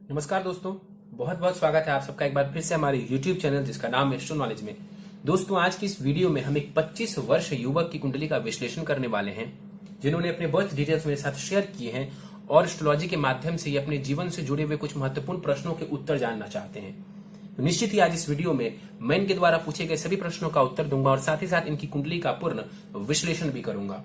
नमस्कार दोस्तों, बहुत बहुत स्वागत है आप सबका एक बार फिर से हमारे YouTube चैनल जिसका नाम है एस्ट्रो नॉलेज में। दोस्तों, आज की इस वीडियो में हम एक 25 वर्ष युवक की कुंडली का विश्लेषण करने वाले हैं, जिन्होंने अपने बर्थ डिटेल्स मेरे साथ शेयर किए हैं और एस्ट्रोलॉजी के माध्यम से ये अपने जीवन से जुड़े हुए कुछ महत्वपूर्ण प्रश्नों के उत्तर जानना चाहते हैं। तो निश्चित ही आज इस वीडियो में मैं इनके द्वारा पूछे गए सभी प्रश्नों का उत्तर दूंगा और साथ ही साथ इनकी कुंडली का पूर्ण विश्लेषण भी करूंगा।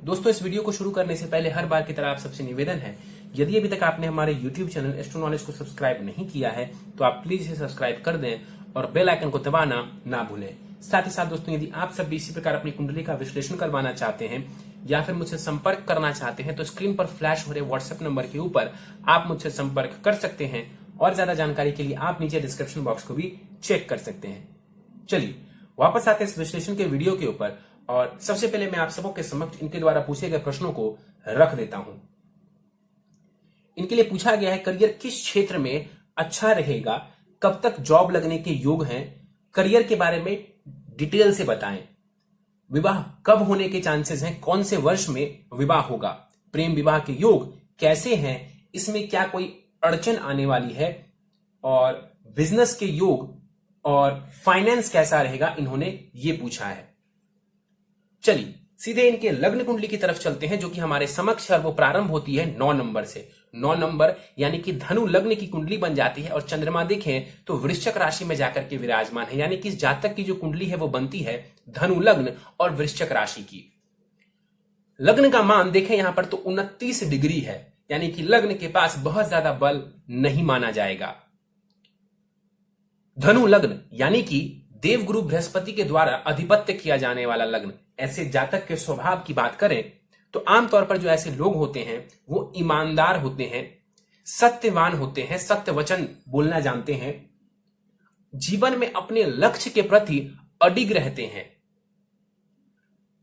दोस्तों, इस वीडियो को शुरू करने से पहले हर बार की तरह आप सबसे निवेदन है, यदि अभी तक आपने हमारे YouTube चैनल एस्ट्रो नॉलेज को सब्सक्राइब नहीं किया है तो आप प्लीज इसे सब्सक्राइब कर दें और बेल आइकन को दबाना ना भूलें। साथ ही साथ दोस्तों, यदि आप सब भी इसी प्रकार अपनी कुंडली का विश्लेषण करवाना चाहते हैं या फिर मुझसे संपर्क करना चाहते हैं तो स्क्रीन पर फ्लैश हो रहे व्हाट्सएप नंबर के ऊपर आप मुझसे संपर्क कर सकते हैं और ज्यादा जानकारी के लिए आप नीचे डिस्क्रिप्शन बॉक्स को भी चेक कर सकते हैं। चलिए वापस आते हैं इस विश्लेषण के वीडियो के ऊपर और सबसे पहले मैं आप सबों के समक्ष इनके द्वारा पूछे गए प्रश्नों को रख देता हूं। इनके लिए पूछा गया है, करियर किस क्षेत्र में अच्छा रहेगा, कब तक जॉब लगने के योग हैं, करियर के बारे में डिटेल से बताएं, विवाह कब होने के चांसेस हैं, कौन से वर्ष में विवाह होगा, प्रेम विवाह के योग कैसे हैं, इसमें क्या कोई अड़चन आने वाली है और बिजनेस के योग और फाइनेंस कैसा रहेगा, इन्होंने ये पूछा है। चलिए सीधे इनके लग्न कुंडली की तरफ चलते हैं जो कि हमारे समक्ष है। वो प्रारंभ होती है 9 नंबर से। 9 नंबर यानी कि धनु लग्न की कुंडली बन जाती है और चंद्रमा देखें तो वृश्चिक राशि में जाकर के विराजमान है, यानी कि इस जातक की जो कुंडली है वो बनती है धनु लग्न और वृश्चिक राशि की। लग्न का मान देखें यहां पर तो 29 डिग्री है, यानी कि लग्न के पास बहुत ज्यादा बल नहीं माना जाएगा। धनु लग्न यानी कि देवगुरु बृहस्पति के द्वारा अधिपत्य किया जाने वाला लग्न। ऐसे जातक के स्वभाव की बात करें तो आमतौर पर जो ऐसे लोग होते हैं वो ईमानदार होते हैं, सत्यवान होते हैं, सत्य वचन बोलना जानते हैं, जीवन में अपने लक्ष्य के प्रति अडिग रहते हैं।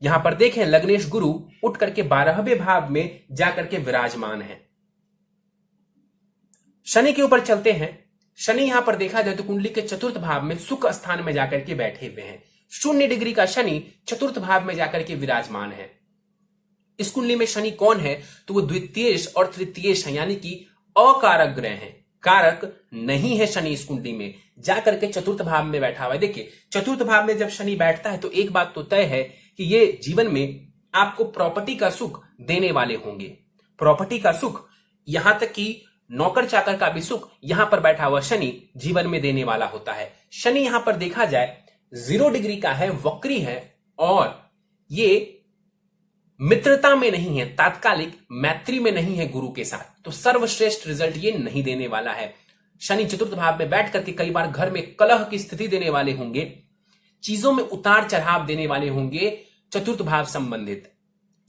यहां पर देखें लग्नेश गुरु उठ करके 12वें भाव में जाकर के विराजमान है। शनि के ऊपर चलते हैं। शनि यहां पर देखा जाए तो कुंडली के चतुर्थ भाव में सुख स्थान में जाकर के बैठे हुए हैं। 0 डिग्री का शनि चतुर्थ भाव में जाकर के विराजमान है। इस कुंडली में शनि कौन है तो वो द्वितीयेश और तृतीयेश है, यानी कि अकारक ग्रह हैं। कारक नहीं है शनि इस कुंडली में, जाकर के चतुर्थ भाव में बैठा हुआ है। देखिए चतुर्थ भाव में जब शनि बैठता है तो एक बात तो तय है कि ये जीवन में आपको प्रॉपर्टी का सुख देने वाले होंगे। प्रॉपर्टी का सुख, यहां तक कि नौकर चाकर का भी सुख यहां पर बैठा हुआ शनि जीवन में देने वाला होता है। शनि यहां पर देखा जाए 0 डिग्री का है, वक्री है और ये मित्रता में नहीं है, तात्कालिक मैत्री में नहीं है गुरु के साथ, तो सर्वश्रेष्ठ रिजल्ट ये नहीं देने वाला है। शनि चतुर्थ भाव में बैठ करके कई बार घर में कलह की स्थिति देने वाले होंगे, चीजों में उतार चढ़ाव देने वाले होंगे। चतुर्थ भाव संबंधित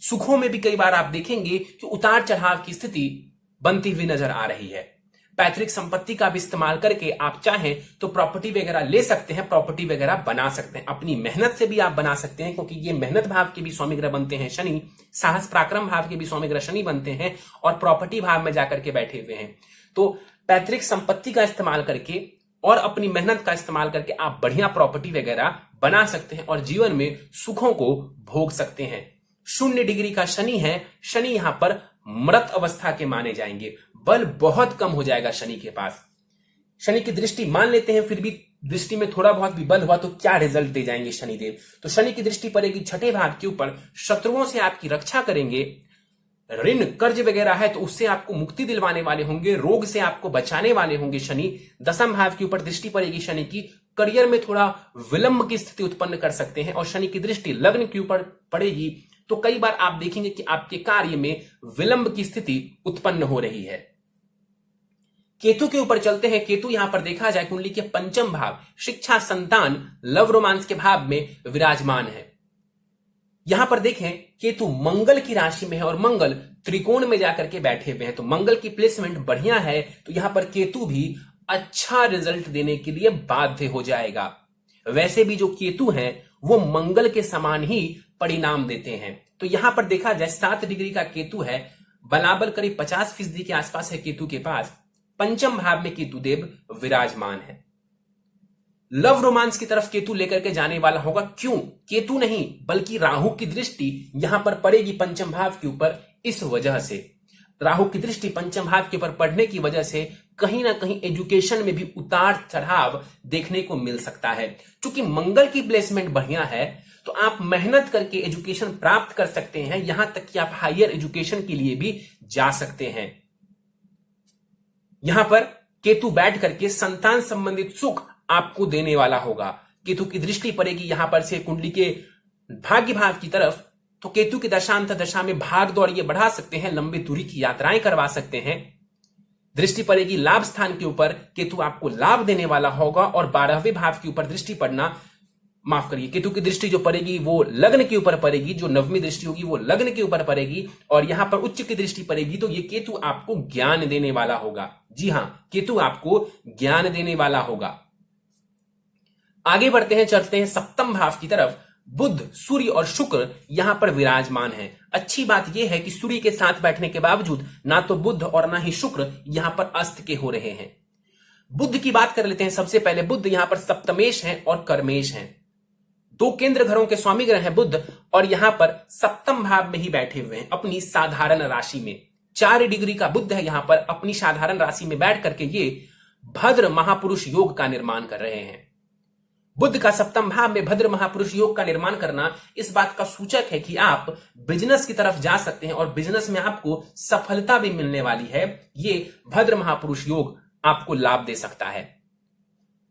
सुखों में भी कई बार आप देखेंगे कि उतार चढ़ाव की स्थिति बनती हुई नजर आ रही है। पैतृक संपत्ति का भी इस्तेमाल करके आप चाहें तो प्रॉपर्टी वगैरह ले सकते हैं, प्रॉपर्टी वगैरह बना सकते हैं। अपनी मेहनत से भी आप बना सकते हैं, क्योंकि ये मेहनत भाव के भी स्वामी ग्रह बनते हैं शनि, साहस पराक्रम भाव के भी स्वामी ग्रह शनि बनते हैं और प्रॉपर्टी भाव में जाकर के बैठे हुए हैं। तो पैतृक संपत्ति का इस्तेमाल करके और अपनी मेहनत का इस्तेमाल करके आप बढ़िया प्रॉपर्टी वगैरह बना सकते हैं और जीवन में सुखों को भोग सकते हैं। 0 डिग्री का शनि है। शनि यहां पर मृत अवस्था के माने जाएंगे, बल बहुत कम हो जाएगा शनि के पास। शनि की दृष्टि मान लेते हैं, फिर भी दृष्टि में थोड़ा बहुत भी बल हुआ तो क्या रिजल्ट दे जाएंगे शनिदेव। तो शनि की दृष्टि पड़ेगी 6ठे भाव के ऊपर, शत्रुओं से आपकी रक्षा करेंगे, ऋण कर्ज वगैरह है तो उससे आपको मुक्ति दिलवाने वाले होंगे, रोग से आपको बचाने वाले होंगे शनि। 10वें भाव के ऊपर दृष्टि पड़ेगी शनि की, करियर में थोड़ा विलंब की स्थिति उत्पन्न कर सकते हैं। और शनि की दृष्टि लग्न के ऊपर पड़ेगी तो कई बार आप देखेंगे कि आपके कार्य में विलंब की स्थिति उत्पन्न हो रही है। केतु के ऊपर चलते हैं। केतु यहां पर देखा जाए कुंडली के 5वें भाव, शिक्षा, संतान, लव रोमांस के भाव में विराजमान है। यहां पर देखें केतु मंगल की राशि में है और मंगल त्रिकोण में जाकर के बैठे हुए हैं, तो मंगल की प्लेसमेंट बढ़िया है, तो यहां पर केतु भी अच्छा रिजल्ट देने के लिए बाध्य हो जाएगा। वैसे भी जो केतु हैं वो मंगल के समान ही परिणाम देते हैं। तो यहां पर देखा जाए 7 डिग्री का केतु है, बलाबल करीब 50% के आसपास है केतु के पास। 5वें भाव में केतु देव विराजमान है। लव रोमांस की तरफ केतु लेकर के जाने वाला होगा। क्यों? केतु नहीं बल्कि राहु की दृष्टि यहां पर पड़ेगी 5वें भाव के ऊपर, इस वजह से राहु की दृष्टि पंचम भाव के ऊपर पड़ने की वजह से कहीं ना कहीं एजुकेशन में भी उतार चढ़ाव देखने को मिल सकता है। क्योंकि मंगल की प्लेसमेंट बढ़िया है तो आप मेहनत करके एजुकेशन प्राप्त कर सकते हैं, यहां तक कि आप हायर एजुकेशन के लिए भी जा सकते हैं। यहां पर केतु बैठ करके संतान संबंधित सुख आपको देने वाला होगा। केतु की दृष्टि पड़ेगी यहां पर से कुंडली के भाग्य भाव की तरफ, तो केतु की दशांत दशा में भाग दौड़ ये बढ़ा सकते हैं, लंबी दूरी की यात्राएं करवा सकते हैं। दृष्टि पड़ेगी लाभ स्थान के ऊपर, केतु आपको लाभ देने वाला होगा। और 12वें भाव के ऊपर दृष्टि पड़ना, माफ करिए, केतु की दृष्टि जो पड़ेगी वो लग्न के ऊपर पड़ेगी, जो 9वीं दृष्टि होगी वो लग्न के ऊपर पड़ेगी। और यहां पर उच्च की दृष्टि पड़ेगी तो ये केतु आपको ज्ञान देने वाला होगा। जी हां, केतु आपको ज्ञान देने वाला होगा। आगे बढ़ते हैं, चलते हैं सप्तम भाव की तरफ। बुध, सूर्य और शुक्र यहां पर विराजमान है। अच्छी बात यह है कि सूर्य के साथ बैठने के बावजूद ना तो बुध और ना ही शुक्र यहां पर अस्त के हो रहे हैं। बुध की बात कर लेते हैं सबसे पहले। बुध यहां पर सप्तमेश हैं और कर्मेश हैं, दो केंद्र घरों के स्वामी ग्रह हैं बुध, और यहां पर सप्तम भाव में ही बैठे हुए हैं अपनी साधारण राशि में। 4 डिग्री का बुध है यहां पर, अपनी साधारण राशि में बैठ करके ये भद्र महापुरुष योग का निर्माण कर रहे हैं। बुध का सप्तम भाव में भद्र महापुरुष योग का निर्माण करना इस बात का सूचक है कि आप बिजनेस की तरफ जा सकते हैं और बिजनेस में आपको सफलता भी मिलने वाली है। ये भद्र महापुरुष योग आपको लाभ दे सकता है।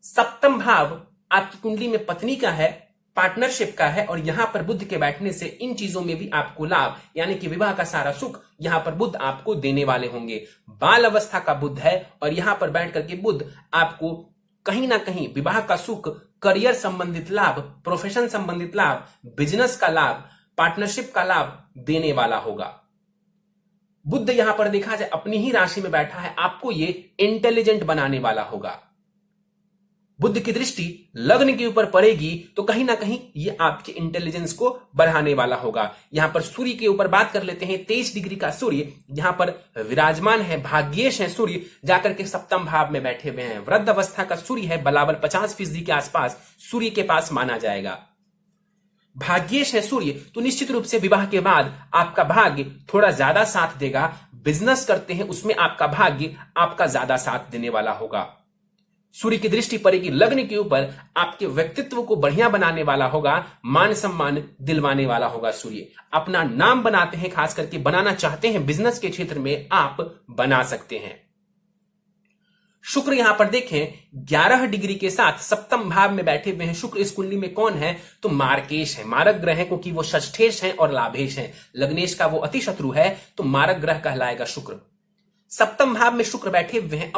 सप्तम भाव आपकी कुंडली में पत्नी का है, पार्टनरशिप का है, और यहां पर बुध के बैठने से इन चीजों में भी आपको लाभ, यानी कि विवाह का सारा सुख यहां पर बुध आपको देने वाले होंगे। बाल अवस्था का बुध है और यहां पर बैठ करके बुध आपको कहीं ना कहीं विवाह का सुख, करियर संबंधित लाभ, प्रोफेशन संबंधित लाभ, बिजनेस का लाभ, पार्टनरशिप का लाभ देने वाला होगा। बुध यहां पर देखा जाए अपनी ही राशि में बैठा है, आपको ये इंटेलिजेंट बनाने वाला होगा। बुध की दृष्टि लग्न के ऊपर पड़ेगी तो कहीं ना कहीं ये आपके इंटेलिजेंस को बढ़ाने वाला होगा। यहां पर सूर्य के ऊपर बात कर लेते हैं। 23 डिग्री का सूर्य यहां पर विराजमान है, भाग्येश है सूर्य, जाकर के सप्तम भाव में बैठे हुए हैं। वृद्ध अवस्था का सूर्य है, बलाबल 50% के आसपास सूर्य के पास माना जाएगा। भाग्येश है सूर्य, तो निश्चित रूप से विवाह के बाद आपका भाग्य थोड़ा ज्यादा साथ देगा। बिजनेस करते हैं उसमें आपका भाग्य आपका ज्यादा साथ देने वाला होगा। सूर्य की दृष्टि पड़ेगी लग्न के ऊपर, आपके व्यक्तित्व को बढ़िया बनाने वाला होगा, मान सम्मान दिलवाने वाला होगा। सूर्य अपना नाम बनाते हैं, खास करके बनाना चाहते हैं बिजनेस के क्षेत्र में, आप बना सकते हैं। शुक्र यहां पर देखें 11 डिग्री के साथ सप्तम भाव में बैठे हुए हैं। शुक्र इस कुंडली में कौन है तो मारकेश है, मारक ग्रह है, क्योंकि वो षष्ठेश है और लाभेश है। लग्नेश का वो अति शत्रु है तो मारक ग्रह कहलाएगा शुक्र। सप्तम भाव में शुक्र बैठे हुए हैं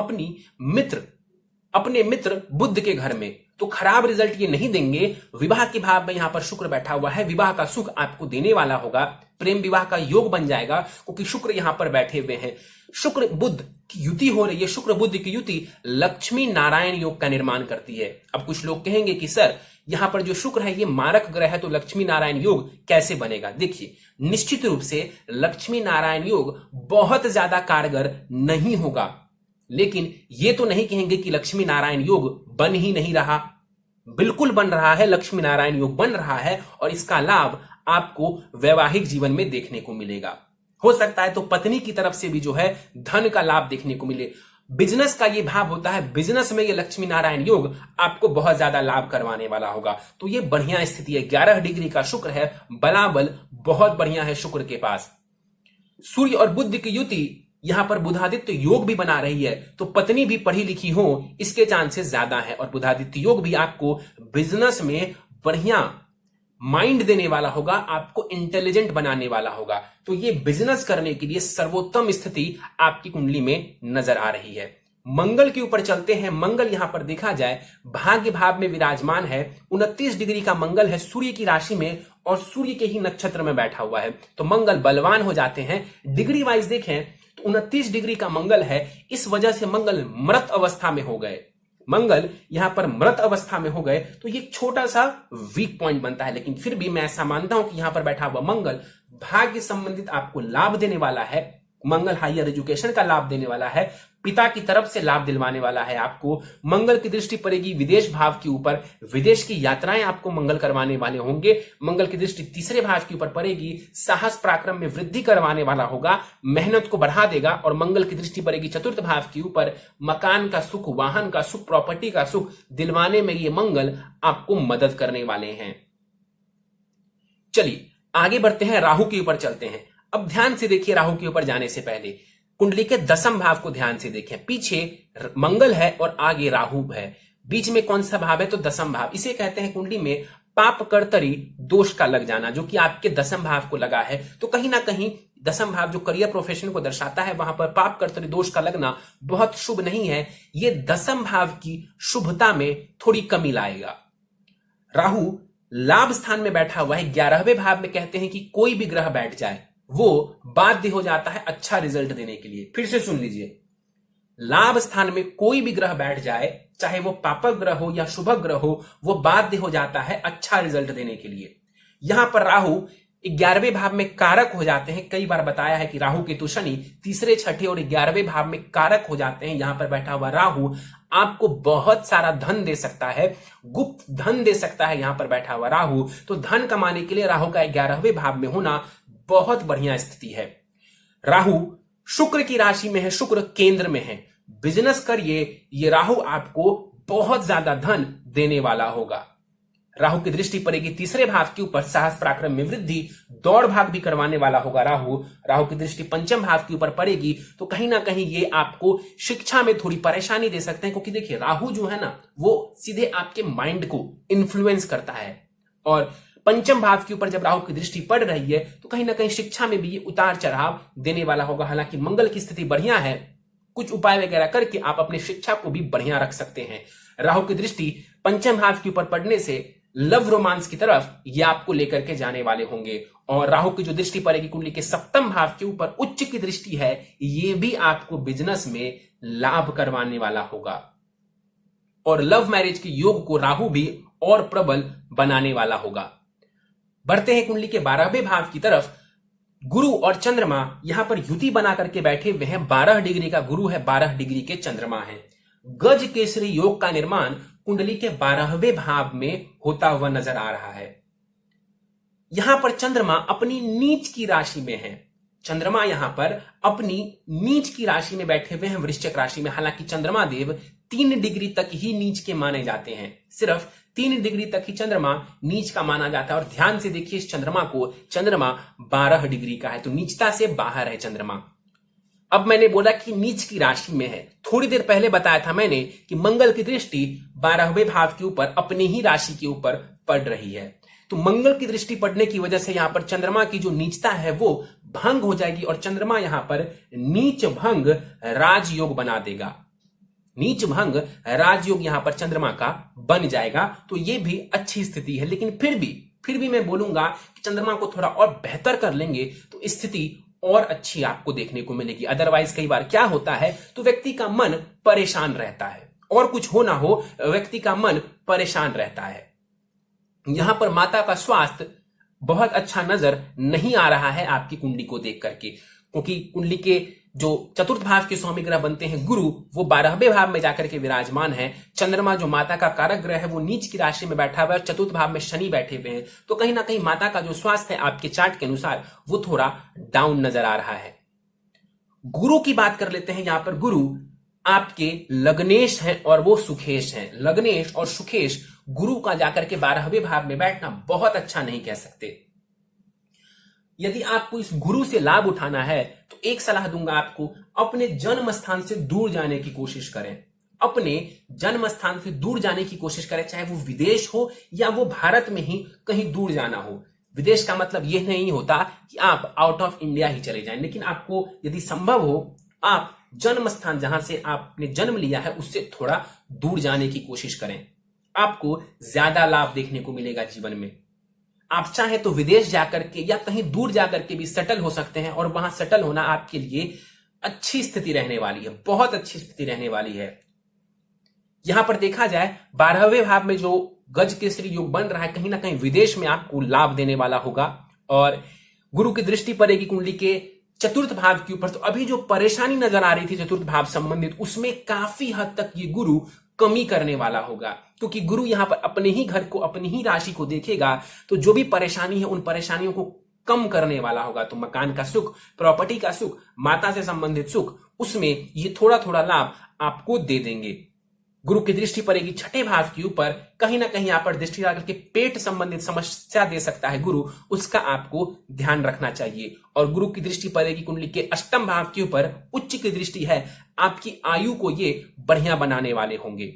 अपने मित्र बुध के घर में, तो खराब रिजल्ट ये नहीं देंगे। विवाह के भाव में यहां पर शुक्र बैठा हुआ है, विवाह का सुख आपको देने वाला होगा। प्रेम विवाह का योग बन जाएगा क्योंकि शुक्र यहां पर बैठे हुए हैं। शुक्र बुध की युति हो रही है। शुक्र बुध की युति लक्ष्मी नारायण योग का निर्माण करती है। अब कुछ लोग कहेंगे कि सर यहां पर जो शुक्र है ये मारक ग्रह है, तो लक्ष्मी नारायण योग कैसे बनेगा? देखिए, निश्चित रूप से लक्ष्मी नारायण योग बहुत ज्यादा कारगर नहीं होगा, लेकिन ये तो नहीं कहेंगे कि लक्ष्मी नारायण योग बन ही नहीं रहा। बिल्कुल बन रहा है, लक्ष्मी नारायण योग बन रहा है और इसका लाभ आपको वैवाहिक जीवन में देखने को मिलेगा। हो सकता है तो पत्नी की तरफ से भी जो है धन का लाभ देखने को मिले। बिजनेस का ये भाव होता है, बिजनेस में ये लक्ष्मी नारायण योग आपको बहुत ज्यादा लाभ करवाने वाला होगा। तो ये बढ़िया स्थिति है। 11 डिग्री का शुक्र है, बलाबल बहुत बढ़िया है शुक्र के पास। सूर्य और बुध की युति यहां पर बुधादित्य योग भी बना रही है, तो पत्नी भी पढ़ी लिखी हो इसके चांसेस ज्यादा है। और बुधादित्य योग भी आपको बिजनेस में बढ़िया माइंड देने वाला होगा, आपको इंटेलिजेंट बनाने वाला होगा। तो ये बिजनेस करने के लिए सर्वोत्तम स्थिति आपकी कुंडली में नजर आ रही है। मंगल के ऊपर चलते हैं। मंगल यहां पर देखा जाए भाग्य भाव में विराजमान है। 29 डिग्री का मंगल है सूर्य की राशि में और सूर्य के ही नक्षत्र में बैठा हुआ है, तो मंगल बलवान हो जाते हैं। डिग्री वाइज देखें तो 29 डिग्री का मंगल है, इस वजह से मंगल मृत अवस्था में हो गए। मंगल यहां पर मृत अवस्था में हो गए तो ये छोटा सा वीक पॉइंट बनता है, लेकिन फिर भी मैं ऐसा मानता हूं कि यहां पर बैठा हुआ मंगल भाग्य संबंधित आपको लाभ देने वाला है। मंगल हायर एजुकेशन का लाभ देने वाला है, पिता की तरफ से लाभ दिलवाने वाला है आपको। मंगल की दृष्टि पड़ेगी विदेश भाव के ऊपर, विदेश की यात्राएं आपको मंगल करवाने वाले होंगे। मंगल की दृष्टि तीसरे भाव के ऊपर पड़ेगी, साहस पराक्रम में वृद्धि करवाने वाला होगा, मेहनत को बढ़ा देगा। और मंगल की दृष्टि पड़ेगी चतुर्थ भाव के ऊपर, मकान का सुख, वाहन का सुख, प्रॉपर्टी का सुख दिलवाने में ये मंगल आपको मदद करने वाले हैं। चलिए आगे बढ़ते हैं, राहु के ऊपर चलते हैं। अब ध्यान से देखिए, राहु के ऊपर जाने से पहले कुंडली के दसम भाव को ध्यान से देखें। पीछे मंगल है और आगे राहु है, बीच में कौन सा भाव है? तो दसम भाव। इसे कहते हैं कुंडली में पाप कर्तरी दोष का लग जाना, जो कि आपके दसम भाव को लगा है। तो कहीं ना कहीं दसम भाव जो करियर प्रोफेशन को दर्शाता है, वहां पर पाप कर्तरी दोष का लगना बहुत शुभ नहीं है। ये दसम भाव की शुभता में थोड़ी कमी लाएगा। राहु लाभ स्थान में बैठा हुआ है, 11वें भाव में कहते हैं कि कोई भी ग्रह बैठ जाए वो बाध्य हो जाता है अच्छा रिजल्ट देने के लिए। फिर से सुन लीजिए, लाभ स्थान में कोई भी ग्रह बैठ जाए, चाहे वो पापक ग्रह हो या शुभ ग्रह हो, वो बाध्य हो जाता है अच्छा रिजल्ट देने के लिए। यहां पर राहु 11वें भाव में कारक हो जाते हैं। कई बार बताया है कि राहु केतु शनि तीसरे, छठे और 11वें भाव में कारक हो जाते हैं। यहां पर बैठा हुआ राहु आपको बहुत सारा धन दे सकता है, गुप्त धन दे सकता है। यहां पर बैठा हुआ राहु, तो धन कमाने के लिए राहु का 11वें भाव में होना बहुत बढ़िया स्थिति है। राहु शुक्र की राशि में है, शुक्र केंद्र में है। बिजनेस करिए, ये राहु आपको बहुत ज्यादा धन देने वाला होगा। राहु की दृष्टि पड़ेगी तीसरे भाव के ऊपर, साहस पराक्रम में वृद्धि, दौड़ भाग भी करवाने वाला होगा राहु। राहु की दृष्टि पंचम भाव के ऊपर पड़ेगी, तो कहीं ना कहीं ये आपको शिक्षा में थोड़ी परेशानी दे सकते हैं। क्योंकि देखिए राहु जो है ना, वो सीधे आपके माइंड को इन्फ्लुएंस करता है, और पंचम भाव के ऊपर जब राहु की दृष्टि पड़ रही है तो कहीं ना कहीं शिक्षा में भी ये उतार चढ़ाव देने वाला होगा। हालांकि मंगल की स्थिति बढ़िया है, कुछ उपाय वगैरह करके आप अपनी शिक्षा को भी बढ़िया रख सकते हैं। राहु की दृष्टि पंचम भाव के ऊपर पड़ने से लव रोमांस की तरफ ये आपको लेकर के जाने वाले होंगे। और राहु की जो दृष्टि पड़ेगी कुंडली के सप्तम भाव के ऊपर, उच्च की दृष्टि है, ये भी आपको बिजनेस में लाभ करवाने वाला होगा। और लव मैरिज के योग को राहु भी और प्रबल बनाने वाला होगा। बढ़ते हैं कुंडली के 12वें भाव की तरफ। गुरु और चंद्रमा यहां पर युति बना करके बैठे हुए हैं। 12 डिग्री का गुरु है, 12 डिग्री के चंद्रमा है। गज केसरी योग का निर्माण कुंडली के 12वें भाव में होता हुआ नजर आ रहा है। यहां पर चंद्रमा अपनी नीच की राशि में है। चंद्रमा यहां पर अपनी नीच की राशि में बैठे हुए हैं, वृश्चिक राशि में। हालांकि चंद्रमा देव 3 डिग्री तक ही नीच के माने जाते हैं, सिर्फ 3 डिग्री तक ही चंद्रमा नीच का माना जाता है। और ध्यान से देखिए इस चंद्रमा को, चंद्रमा 12 डिग्री का है, तो नीचता से बाहर है चंद्रमा। अब मैंने बोला कि नीच की राशि में है। थोड़ी देर पहले बताया था मैंने कि मंगल की दृष्टि 12वें भाव के ऊपर अपनी ही राशि के ऊपर पड़ रही है। तो मंगल की दृष्टि पड़ने की वजह से यहां पर चंद्रमा की जो नीचता है वो भंग हो जाएगी, और चंद्रमा यहां पर नीच भंग राजयोग बना देगा। नीच भंग राजयोग यहां पर चंद्रमा का बन जाएगा, तो ये भी अच्छी स्थिति है। लेकिन फिर भी मैं बोलूंगा कि चंद्रमा को थोड़ा और बेहतर कर लेंगे तो स्थिति और अच्छी आपको देखने को मिलेगी। अदरवाइज कई बार क्या होता है, तो व्यक्ति का मन परेशान रहता है, और कुछ हो ना हो व्यक्ति का मन परेशान रहता है। यहां पर माता का स्वास्थ्य बहुत अच्छा नजर नहीं आ रहा है आपकी कुंडली को देख करके, क्योंकि कुंडली के जो चतुर्थ भाव के स्वामी ग्रह बनते हैं गुरु, वो 12वें भाव में जाकर के विराजमान है। चंद्रमा जो माता का कारक ग्रह है वो नीच की राशि में बैठा हुआ है, चतुर्थ भाव में शनि बैठे हुए हैं। तो कहीं ना कहीं माता का जो स्वास्थ्य है आपके चार्ट के अनुसार वो थोड़ा डाउन नजर आ रहा है। गुरु की बात कर लेते हैं। यहां पर गुरु आपके लग्नेश हैं और वो सुखेश हैं। लग्नेश और सुखेश गुरु का जाकर के 12वें भाव में बैठना बहुत अच्छा नहीं कह सकते। यदि आपको इस गुरु से लाभ उठाना है तो एक सलाह दूंगा आपको, अपने जन्म स्थान से दूर जाने की कोशिश करें। अपने जन्म स्थान से दूर जाने की कोशिश करें, चाहे वो विदेश हो या वो भारत में ही कहीं दूर जाना हो। विदेश का मतलब यह नहीं होता कि आप आउट ऑफ इंडिया ही चले जाएं, लेकिन आपको यदि संभव हो आप जन्म स्थान जहां से आपने जन्म लिया है उससे थोड़ा दूर जाने की कोशिश करें। आपको ज्यादा लाभ देखने को मिलेगा जीवन में। आप चाहे तो विदेश जाकर के या कहीं दूर जाकर के भी सेटल हो सकते हैं, और वहां सेटल होना आपके लिए अच्छी स्थिति रहने वाली है, बहुत अच्छी स्थिति रहने वाली है। यहां पर देखा जाए 12वें भाव में जो गज केसरी योग बन रहा है, कहीं ना कहीं विदेश में आपको लाभ देने वाला होगा। और गुरु की दृष्टि पड़ेगी कुंडली के चतुर्थ भाव के ऊपर, तो अभी जो परेशानी नजर आ रही थी चतुर्थ भाव संबंधित, उसमें काफी हद तक ये गुरु कमी करने वाला होगा, क्योंकि गुरु यहां पर अपने ही घर को, अपनी ही राशि को देखेगा, तो जो भी परेशानी है उन परेशानियों को कम करने वाला होगा। तो मकान का सुख, प्रॉपर्टी का सुख, माता से संबंधित सुख, उसमें ये थोड़ा थोड़ा लाभ आपको दे देंगे। गुरु की दृष्टि पड़ेगी छठे भाव के ऊपर, कहीं ना कहीं यहां पर दृष्टि आकर के पेट संबंधित समस्या दे सकता है गुरु, उसका आपको ध्यान रखना चाहिए। और गुरु की दृष्टि पड़ेगी कुंडली के अष्टम भाव के ऊपर, उच्च की दृष्टि है, आपकी आयु को ये बढ़िया बनाने वाले होंगे।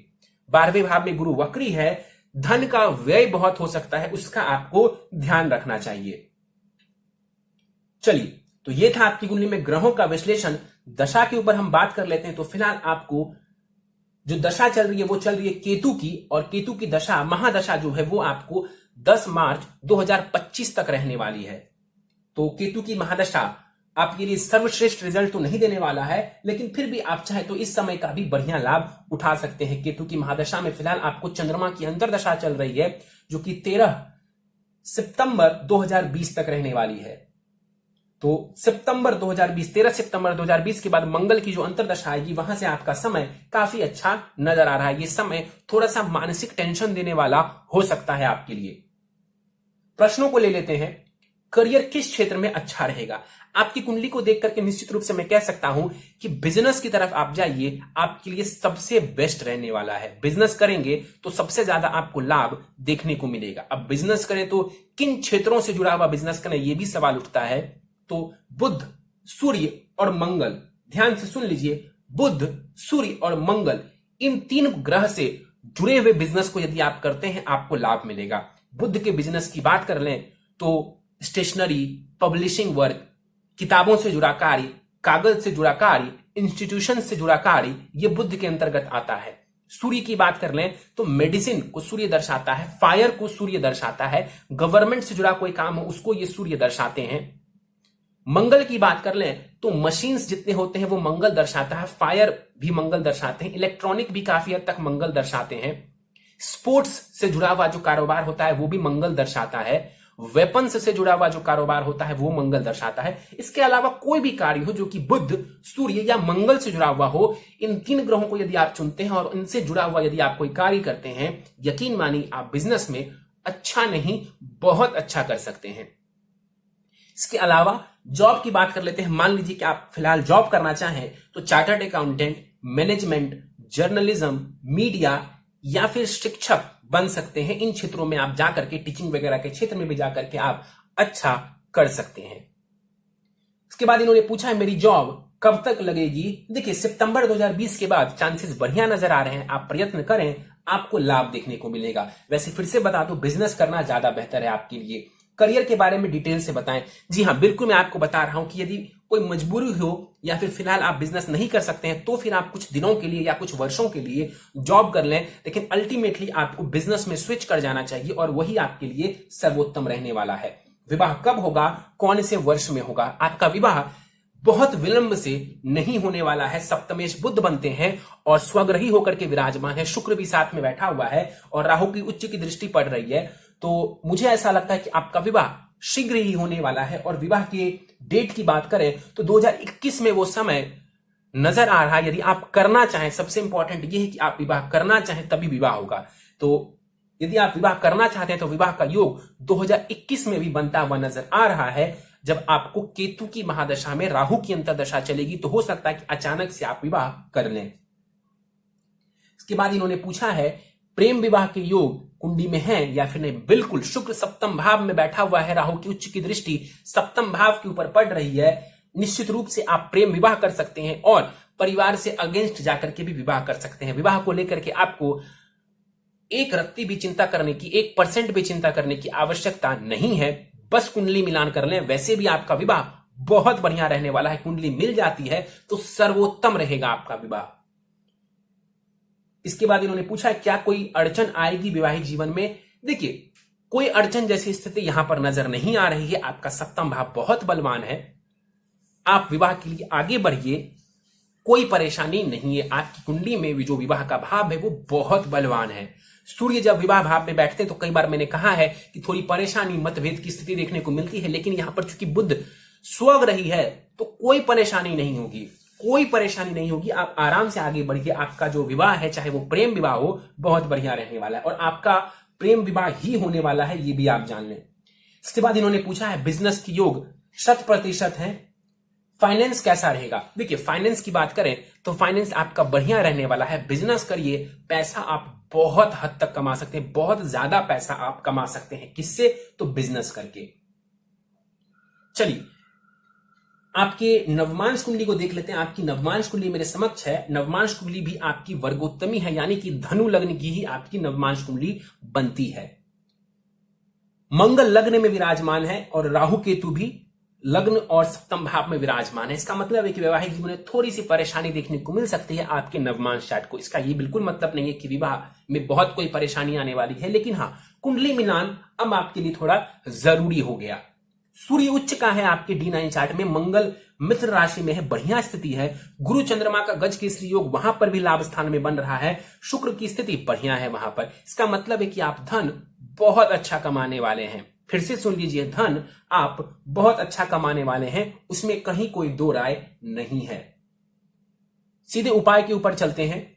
12वें भाव में गुरु वक्री है, धन का व्यय बहुत हो सकता है, उसका आपको ध्यान रखना चाहिए। चलिए, तो ये था आपकी कुंडली में ग्रहों का विश्लेषण। दशा के ऊपर हम बात कर लेते हैं। तो फिलहाल आपको जो दशा चल रही है वो चल रही है केतु की, और केतु की दशा, महादशा जो है वो आपको 10 मार्च 2025 तक रहने वाली है। तो केतु की महादशा आपके लिए सर्वश्रेष्ठ रिजल्ट तो नहीं देने वाला है, लेकिन फिर भी आप चाहे तो इस समय का भी बढ़िया लाभ उठा सकते हैं। केतु की महादशा में फिलहाल आपको चंद्रमा की अंतरदशा चल रही है, जो कि 13 सितंबर 2020 तक रहने वाली है। तो सितंबर 2020, 13 सितंबर 2020 के बाद मंगल की जो अंतरदशा आएगी, वहां से आपका समय काफी अच्छा नजर आ रहा है। ये समय थोड़ा सा मानसिक टेंशन देने वाला हो सकता है आपके लिए। प्रश्नों को ले लेते हैं। करियर किस क्षेत्र में अच्छा रहेगा? आपकी कुंडली को देख करके निश्चित रूप से मैं कह सकता हूं कि बिजनेस की तरफ आप जाइए, आपके लिए सबसे बेस्ट रहने वाला है। बिजनेस करेंगे तो सबसे ज्यादा आपको लाभ देखने को मिलेगा। अब बिजनेस करें तो किन क्षेत्रों से जुड़ा हुआ बिजनेस करें, यह भी सवाल उठता है। तो बुध, सूर्य और मंगल, ध्यान से सुन लीजिए, बुध, सूर्य और मंगल, इन 3 ग्रह से जुड़े हुए बिजनेस को यदि आप करते हैं आपको लाभ मिलेगा। बुध के बिजनेस की बात कर लें तो स्टेशनरी, पब्लिशिंग वर्क, किताबों से जुड़ा कार्य, कागज से जुड़ा कार्य, इंस्टीट्यूशन से जुड़ा कार्य, यह बुध के अंतर्गत आता है। सूर्य की बात कर लें तो मेडिसिन को सूर्य दर्शाता है, फायर को सूर्य दर्शाता है, गवर्नमेंट से जुड़ा कोई काम हो उसको ये सूर्य दर्शाते हैं। मंगल की बात कर लें तो मशीन्स जितने होते हैं वो मंगल दर्शाता है, फायर भी मंगल दर्शाते हैं, इलेक्ट्रॉनिक भी काफी हद तक मंगल दर्शाते हैं। स्पोर्ट्स से जुड़ा हुआ जो कारोबार होता है वो भी मंगल दर्शाता है, वेपन्स से जुड़ा हुआ जो कारोबार होता है वो मंगल दर्शाता है। इसके अलावा कोई भी कार्य हो जो कि बुध, सूर्य या मंगल से जुड़ा हुआ हो, इन 3 ग्रहों को यदि आप चुनते हैं और इनसे जुड़ा हुआ यदि आप कोई कार्य करते हैं, यकीन मानिए आप बिजनेस में अच्छा नहीं बहुत अच्छा कर सकते हैं। इसके अलावा जॉब की बात कर लेते हैं। मान लीजिए कि आप फिलहाल जॉब करना चाहें तो chartered accountant, management, journalism, media या फिर शिक्षक बन सकते हैं। इन क्षेत्रों में आप जाकर के, टीचिंग वगैरह के क्षेत्र में भी जाकर के आप अच्छा कर सकते हैं। इसके बाद इन्होंने पूछा है मेरी जॉब कब तक लगेगी? देखिए, सितंबर 2020 के बाद चांसेस बढ़िया नजर आ रहे हैं। आप प्रयत्न करें, आपको लाभ देखने को मिलेगा। वैसे फिर से बता दूं, बिजनेस करना ज्यादा बेहतर है आपके लिए। करियर के बारे में डिटेल से बताएं। जी हां, बिल्कुल मैं आपको बता रहा हूं कि यदि कोई मजबूरी हो या फिर फिलहाल आप बिजनेस नहीं कर सकते हैं तो फिर आप कुछ दिनों के लिए या कुछ वर्षों के लिए जॉब कर लें, लेकिन अल्टीमेटली आपको बिजनेस में स्विच कर जाना चाहिए और वही आपके लिए सर्वोत्तम रहने वाला है। विवाह कब होगा, कौन से वर्ष में होगा? आपका विवाह बहुत विलंब से नहीं होने वाला है। सप्तमेश बुध बनते हैं और स्वग्रही होकर के विराजमान है, शुक्र भी साथ में बैठा हुआ है और राहु की उच्च की दृष्टि पड़ रही है। तो मुझे ऐसा लगता है कि आपका विवाह शीघ्र ही होने वाला है। और विवाह के डेट की बात करें तो 2021 में वो समय नजर आ रहा है। यदि आप करना चाहें, सबसे इंपॉर्टेंट ये है कि आप विवाह करना चाहें तभी विवाह होगा। तो यदि आप विवाह करना चाहते हैं तो विवाह का योग 2021 में भी बनता हुआ नजर आ रहा है, जब आपको केतु की महादशा में राहु की अंतरदशा चलेगी। तो हो सकता है कि अचानक से आप विवाह कर लें। इसके बाद इन्होंने पूछा है प्रेम विवाह के योग कुंडली में है या फिर नहीं? बिल्कुल, शुक्र सप्तम भाव में बैठा हुआ है, राहु की उच्च की दृष्टि सप्तम भाव के ऊपर पड़ रही है। निश्चित रूप से आप प्रेम विवाह कर सकते हैं और परिवार से अगेंस्ट जाकर के भी विवाह कर सकते हैं। विवाह को लेकर के आपको एक रत्ती भी चिंता करने की, 1% भी चिंता करने की आवश्यकता नहीं है। बस कुंडली मिलान कर लें, वैसे भी आपका विवाह बहुत बढ़िया रहने वाला है। कुंडली मिल जाती है तो सर्वोत्तम रहेगा आपका विवाह। इसके बाद इन्होंने पूछा है क्या कोई अड़चन आएगी विवाहित जीवन में? देखिए, कोई अड़चन जैसी स्थिति यहां पर नजर नहीं आ रही है। आपका सप्तम भाव बहुत बलवान है, आप विवाह के लिए आगे बढ़िए, कोई परेशानी नहीं है। आपकी कुंडली में जो विवाह का भाव है वो बहुत बलवान है। सूर्य जब विवाह भाव में बैठते हैं तो कई बार मैंने कहा है कि थोड़ी परेशानी, मतभेद की स्थिति देखने को मिलती है, लेकिन यहां पर चूंकि बुध स्वग्रही है तो कोई परेशानी नहीं होगी, कोई परेशानी नहीं होगी। आप आराम से आगे बढ़िए। आपका जो विवाह है, चाहे वो प्रेम विवाह हो, बहुत बढ़िया रहने वाला है और आपका प्रेम विवाह ही होने वाला है, ये भी आप जान लें। इसके बाद इन्होंने पूछा है बिजनेस की योग 100% है, फाइनेंस कैसा रहेगा। देखिए फाइनेंस की बात करें तो फाइनेंस आपका बढ़िया रहने वाला है। बिजनेस करिए, पैसा आप बहुत हद तक कमा सकते हैं, बहुत ज्यादा पैसा आप कमा सकते हैं। किससे? तो बिजनेस करके। चलिए आपके नवमांश कुंडली को देख लेते हैं। आपकी नवमांश कुंडली मेरे समक्ष है। नवमांश कुंडली भी आपकी वर्गोत्तमी है, यानी कि धनु लग्न की ही आपकी नवमांश कुंडली बनती है। मंगल लग्न में विराजमान है और राहु केतु भी लग्न और सप्तम भाव में विराजमान है। इसका मतलब है कि वैवाहिक जीवन में थोड़ी सी परेशानी देखने को मिल सकती है आपके नवमांश चार्ट को। इसका ये बिल्कुल मतलब नहीं है कि विवाह में बहुत कोई परेशानी आने वाली है, लेकिन हाँ, कुंडली मिलान अब आपके लिए थोड़ा जरूरी हो गया। सूर्य उच्च का है आपके D9 चार्ट में, मंगल मित्र राशि में है, बढ़िया स्थिति है। गुरु चंद्रमा का गज केसरी योग वहां पर भी लाभ स्थान में बन रहा है। शुक्र की स्थिति बढ़िया है वहां पर। इसका मतलब है कि आप धन बहुत अच्छा कमाने वाले हैं। फिर से सुन लीजिए, धन आप बहुत अच्छा कमाने वाले हैं, उसमें कहीं कोई दो राय नहीं है। सीधे उपाय के ऊपर चलते हैं।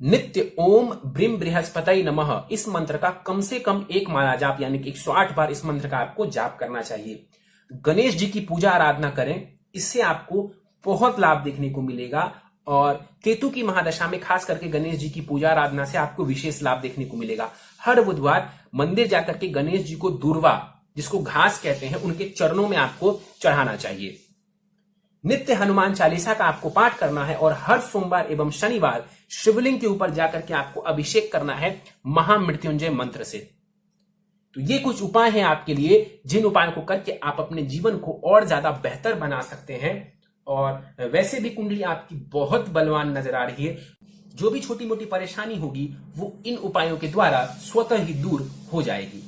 नित्य ओम ब्रीम बृहस्पति नमः, इस मंत्र का कम से कम एक माला जाप, यानी कि 108 बार इस मंत्र का आपको जाप करना चाहिए। गणेश जी की पूजा आराधना करें, इससे आपको बहुत लाभ देखने को मिलेगा। और केतु की महादशा में खास करके गणेश जी की पूजा आराधना से आपको विशेष लाभ देखने को मिलेगा। हर बुधवार मंदिर जाकर के गणेश जी को दूर्वा, जिसको घास कहते हैं, उनके चरणों में आपको चढ़ाना चाहिए। नित्य हनुमान चालीसा का आपको पाठ करना है और हर सोमवार एवं शनिवार शिवलिंग के ऊपर जाकर के आपको अभिषेक करना है महामृत्युंजय मंत्र से। तो ये कुछ उपाय हैं आपके लिए, जिन उपायों को करके आप अपने जीवन को और ज्यादा बेहतर बना सकते हैं। और वैसे भी कुंडली आपकी बहुत बलवान नजर आ रही है। जो भी छोटी मोटी परेशानी होगी वो इन उपायों के द्वारा स्वतः ही दूर हो जाएगी।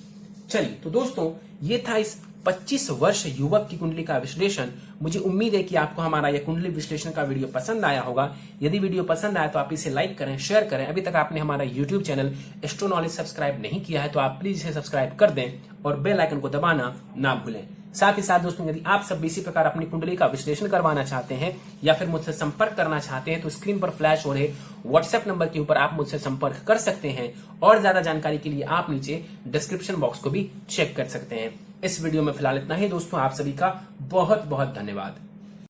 चलिए तो दोस्तों, ये था इस 25 वर्ष युवक की कुंडली का विश्लेषण। मुझे उम्मीद है कि आपको हमारा यह कुंडली विश्लेषण का वीडियो पसंद आया होगा। यदि वीडियो पसंद आया तो आप इसे लाइक करें, शेयर करें। अभी तक आपने हमारा YouTube channel astro knowledge subscribe नहीं किया है तो आप प्लीज इसे सब्सक्राइब कर दें और बेल आइकन को दबाना ना भूलें। साथ ही साथ दोस्तों, यदि आप सब इसी प्रकार अपनी कुंडली का विश्लेषण करवाना चाहते हैं या फिर मुझसे संपर्क करना चाहते हैं तो स्क्रीन पर फ्लैश हो रहे व्हाट्सएप नंबर के ऊपर आप मुझसे संपर्क कर सकते हैं। और ज्यादा जानकारी के लिए आप नीचे डिस्क्रिप्शन बॉक्स को भी चेक कर सकते हैं। इस वीडियो में फिलहाल इतना ही दोस्तों। आप सभी का बहुत बहुत धन्यवाद।